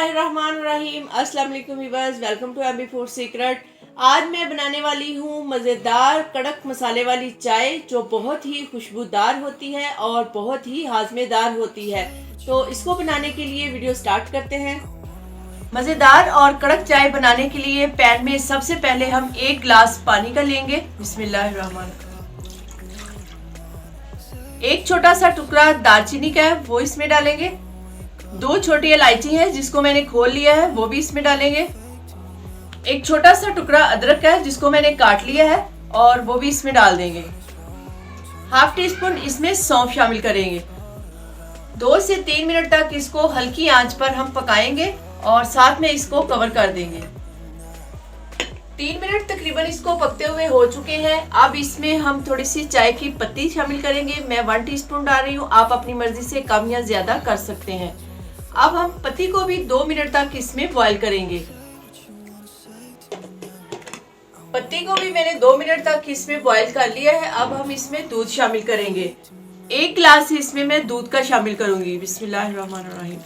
बिस्मिल्लाहिर्रहमानिर्रहीम। अस्सलाम वालेकुम viewers, welcome to MB food secret. आज मैं बनाने वाली हूँ मज़ेदार कड़क मसाले वाली चाय जो बहुत ही खुशबूदार होती है और बहुत ही हाजमेदार होती है। तो इसको बनाने के लिए वीडियो स्टार्ट करते हैं। मज़ेदार और कड़क चाय बनाने के लिए पैन में सबसे पहले हम 1 गिलास पानी का लेंगे। बिस्मिल्लाहिर्रहमानिर्रहीम। एक छोटा सा टुकड़ा दालचीनी का है वो इसमें डालेंगे। 2 छोटी इलायची है जिसको मैंने खोल लिया है वो भी इसमें डालेंगे। एक छोटा सा टुकड़ा अदरक का है जिसको मैंने काट लिया है और वो भी इसमें डाल देंगे। हाफ टी स्पून इसमें सौंफ शामिल करेंगे। 2 से 3 मिनट तक इसको हल्की आंच पर हम पकाएंगे और साथ में इसको कवर कर देंगे। 3 मिनट तकरीबन इसको पकते हुए हो चुके हैं। अब इसमें हम थोड़ी सी चाय की पत्ती शामिल करेंगे। मैं 1 टीस्पून डाल रही हूँ, आप अपनी मर्जी से कम या ज्यादा कर सकते हैं। अब हम पत्ती को भी 2 मिनट तक इसमें बॉईल करेंगे। पत्ती को भी मैंने 2 मिनट तक इसमें बॉईल कर लिया है। अब हम इसमें दूध शामिल करेंगे। 1 गिलास इसमें मैं दूध का शामिल करूंगी। बिस्मिल्लाहिर्रहमानिर्रहीम।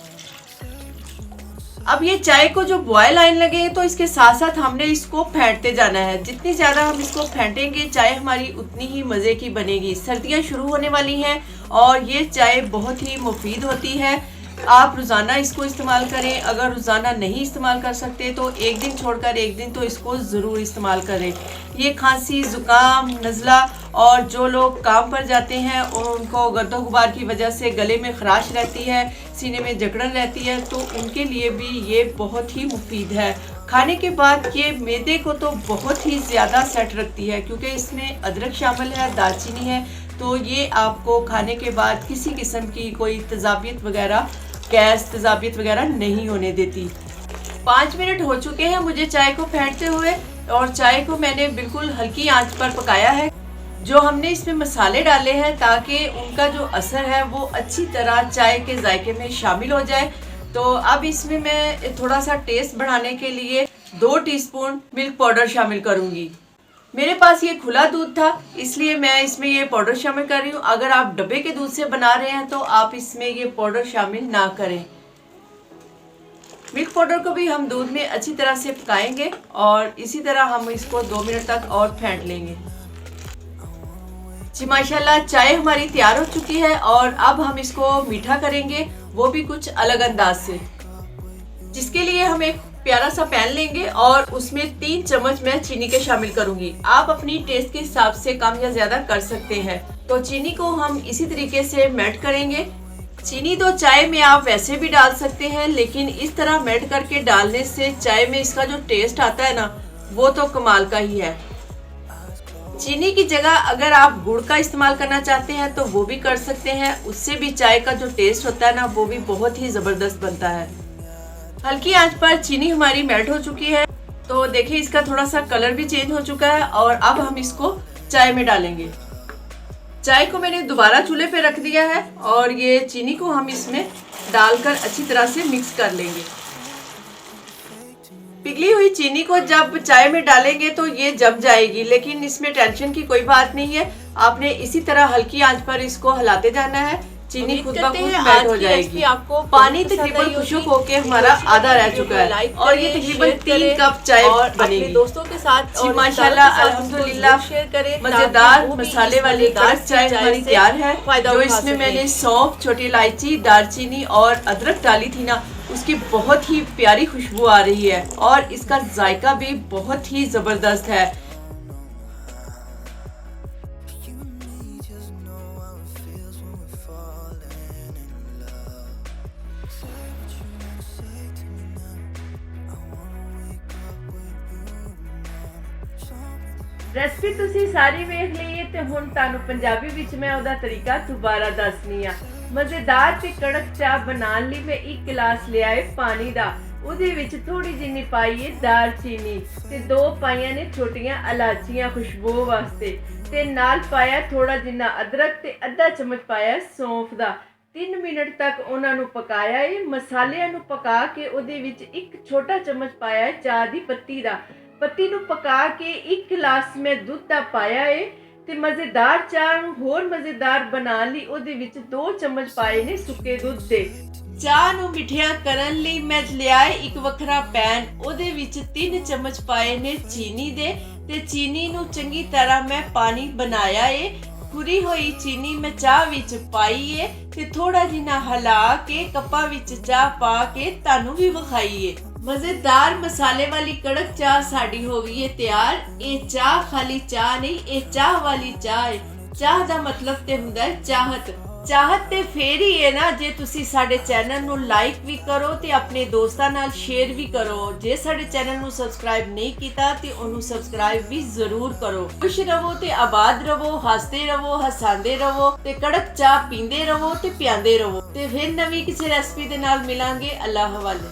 अब ये चाय को जो बॉयल आने लगे तो इसके साथ साथ हमने इसको फेंटते जाना है। जितनी ज्यादा हम इसको फेंटेंगे चाय हमारी उतनी ही मजे की बनेगी। सर्दियां शुरू होने वाली हैं और ये चाय बहुत ही मुफीद होती है। आप रोज़ाना इसको इस्तेमाल करें। अगर रोज़ाना नहीं इस्तेमाल कर सकते तो एक दिन छोड़कर एक दिन तो इसको ज़रूर इस्तेमाल करें। ये खांसी, ज़ुकाम, नज़ला और जो लोग काम पर जाते हैं और उनको गर्दो गुबार की वजह से गले में खराश रहती है, सीने में जकड़न रहती है, तो उनके लिए भी ये बहुत ही मुफीद है। खाने के बाद ये मैदे को तो बहुत ही ज़्यादा सेट रखती है क्योंकि इसमें अदरक शामिल है, दालचीनी है, तो ये आपको खाने के बाद किसी किस्म की कोई तेज़ाबियत वगैरह, गैस तेज़ाबियत वगैरह नहीं होने देती। 5 मिनट हो चुके हैं मुझे चाय को फेंटते हुए और चाय को मैंने बिल्कुल हल्की आंच पर पकाया है। जो हमने इसमें मसाले डाले हैं ताकि उनका जो असर है वो अच्छी तरह चाय के जायके में शामिल हो जाए। तो अब इसमें मैं थोड़ा सा टेस्ट बढ़ाने के लिए 2 टीस्पून मिल्क पाउडर शामिल करूंगी। मेरे पास ये खुला दूध था इसलिए मैं इसमें ये पाउडर शामिल कर रही हूँ। अगर आप डब्बे के दूध से बना रहे हैं तो आप इसमें ये पाउडर शामिल ना करें। मिल्क पाउडर को भी हम दूध में अच्छी तरह से पकाएंगे और इसी तरह हम इसको 2 मिनट तक और फेंट लेंगे। जी माशाल्लाह, चाय हमारी तैयार हो चुकी है और अब हम इसको मीठा करेंगे, वो भी कुछ अलग अंदाज से। जिसके लिए हम एक प्यारा सा पैन लेंगे और उसमें 3 चम्मच मैं चीनी के शामिल करूंगी। आप अपनी टेस्ट के हिसाब से कम या ज्यादा कर सकते हैं। तो चीनी को हम इसी तरीके से मेल्ट करेंगे। चीनी तो चाय में आप वैसे भी डाल सकते हैं, लेकिन इस तरह मेल्ट करके डालने से चाय में इसका जो टेस्ट आता है ना, वो तो कमाल का ही है। चीनी की जगह अगर आप गुड़ का इस्तेमाल करना चाहते हैं तो वो भी कर सकते हैं। उससे भी चाय का जो टेस्ट होता है ना, वो भी बहुत ही जबरदस्त बनता है। हल्की आंच पर चीनी हमारी मेल्ट हो चुकी है, तो देखिए इसका थोड़ा सा कलर भी चेंज हो चुका है और अब हम इसको चाय में डालेंगे। चाय को मैंने दोबारा चूल्हे पे रख दिया है और ये चीनी को हम इसमें डालकर अच्छी तरह से मिक्स कर लेंगे। पिघली हुई चीनी को जब चाय में डालेंगे तो ये जम जाएगी, लेकिन इसमें टेंशन की कोई बात नहीं है। आपने इसी तरह हल्की आंच पर इसको हिलाते जाना है। चीनी खुद ब खुद मेल्ट हो जाएगी। आपको पानी तकरीबन खुशक होके हमारा आधा रह चुका है और ये तकरीबन 3 कप चाय बनेगी। दोस्तों के साथ जी माशाल्लाह अल्हम्दुलिल्लाह शेयर करें। मजेदार मसाले वाली कड़क चाय हमारी तैयार है। जो इसमें मैंने सौंफ, छोटी इलायची, दालचीनी और अदरक डाली थी ना, उसकी बहुत ही प्यारी खुशबू आ रही है और इसका जायका भी बहुत ही जबरदस्त है। रेसिपी तुसी सारी वेख ली है ते हुण तुहानू पंजाबी विच मैं ओहदा तरीका दोबारा दसनी आ। मजेदार ते कड़क चाह बनाने लिए मैं 1 गिलास लिया है पानी दा। उहदे विच थोड़ी जिन्नी पाई है दालचीनी ते 2 पाइयां ने छोटियां इलायचियां खुशबू वास्ते, ते नाल पाया थोड़ा जिन्ना अदरक ते आधा चम्मच पाया सौंफ दा। 3 मिनट तक उन्हां नू पकाया है। मसालियां नू पका के उहदे विच 1 छोटा चम्मच पाया है चाह दी पत्ती दा। पत्ती नू पका के 1 गिलास में दूध दा पाया है ते मजेदार चाह नू होर मजेदार बना ली। उहदे विच 2 चम्मच पाए ने सुक्के दूध दे। ਚਾਹ ਨੂੰ ਮਿੱਠਿਆ ਕਰਨ ਲਈ ਮੈਂ ਲਿਆਏ ਇੱਕ ਵੱਖਰਾ ਪੈਨ। ਉਹਦੇ ਵਿੱਚ 3 ਚਮਚ ਪਾਏ ਨੇ ਚੀਨੀ ਦੇ ਤੇ ਚੀਨੀ ਨੂੰ ਚੰਗੀ ਤਰ੍ਹਾਂ ਮੈਂ ਪਾਣੀ ਬਣਾਇਆ ਏ। ਖੁਰੀ ਹੋਈ ਚੀਨੀ ਮੈਂ ਚਾਹ ਵਿੱਚ ਪਾਈ ਏ ਤੇ ਥੋੜਾ ਜਿਹਾ ਹਿਲਾ ਕੇ ਕੱਪਾਂ ਵਿੱਚ ਚਾਹ ਪਾ ਕੇ ਤੁਹਾਨੂੰ ਵੀ ਵਿਖਾਈ ਏ। ਮਜ਼ੇਦਾਰ ਮਸਾਲੇ ਵਾਲੀ ਕੜਕ ਚਾਹ ਸਾਡੀ ਹੋ ਗਈ ਏ ਤਿਆਰ। ਇਹ ਚਾਹ ਖਾਲੀ ਚਾਹ ਨਹੀਂ, ਇਹ ਚਾਹ ਵਾਲੀ ਚਾਹ ਹੈ। ਚਾਹ ਦਾ ਮਤਲਬ ਤੇ ਹੁੰਦਾ ਹੈ ਚਾਹਤ। ਚਾਹਤ ਤੇ ਫੇਰ ਹੀ ਹੈ ਨਾ ਜੇ ਤੁਸੀਂ ਸਾਡੇ ਚੈਨਲ ਨੂੰ ਲਾਈਕ ਵੀ ਕਰੋ ਤੇ ਆਪਣੇ ਦੋਸਤਾਂ ਨਾਲ ਸ਼ੇਅਰ ਵੀ ਕਰੋ। ਜੇ ਸਾਡੇ ਚੈਨਲ ਨੂੰ ਸਬਸਕ੍ਰਾਈਬ ਨਹੀਂ ਕੀਤਾ ਤੇ ਉਹਨੂੰ ਸਬਸਕ੍ਰਾਈਬ ਵੀ ਜ਼ਰੂਰ ਕਰੋ। ਖੁਸ਼ ਰਹੋ ਤੇ ਆਬਾਦ ਰਹੋ, ਹੱਸਦੇ ਰਹੋ, ਹਸਾਉਂਦੇ ਰਹੋ ਤੇ ਕੜਕ ਚਾਹ ਪੀਂਦੇ ਰਹੋ ਤੇ ਪਿਆਂਦੇ ਰਹੋ। ਤੇ ਫਿਰ ਨਵੀਂ ਕਿਸੇ ਰੈਸਪੀ ਦੇ ਨਾਲ ਮਿਲਾਂਗੇ। ਅੱਲਾਹ ਹਵਾਲੇ।